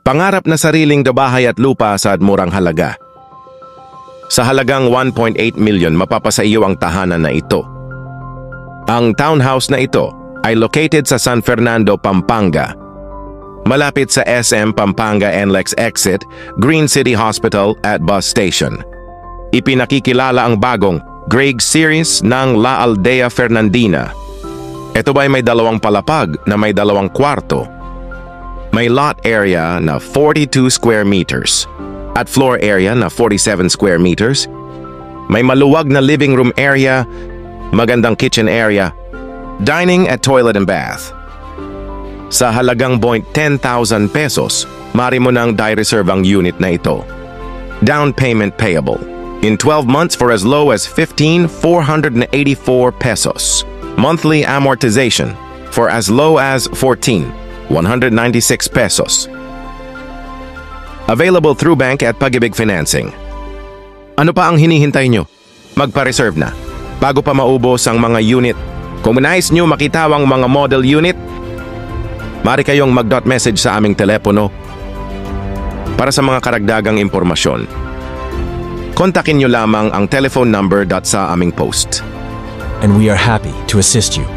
Pangarap na sariling bahay at lupa sa murang halaga. Sa halagang 1.8 million, mapapasa iyo ang tahanan na ito. Ang townhouse na ito ay located sa San Fernando, Pampanga. Malapit sa SM Pampanga NLEX exit, Green City Hospital at bus station. Ipinakikilala ang bagong Greg Series ng La Aldea Fernandina. Ito ba ay may 2 palapag na may 2 kwarto? May lot area na 42 square meters at floor area na 47 square meters. May maluwag na living room area, magandang kitchen area, dining at toilet and bath. Sa halagang 10,000 pesos, mari mo nang di-reserve ang unit na ito. Down payment payable in 12 months for as low as 15,484 pesos. Monthly amortization for as low as 14,196 pesos. Available through bank at Pag-ibig Financing. Ano pa ang hinihintay nyo? Magpa-reserve na. Bago pa maubos ang mga unit. Kung nais nyo makitawang mga model unit, mari kayong mag.message sa aming telepono para sa mga karagdagang impormasyon. Kontakin nyo lamang ang telephone number sa aming post. And we are happy to assist you.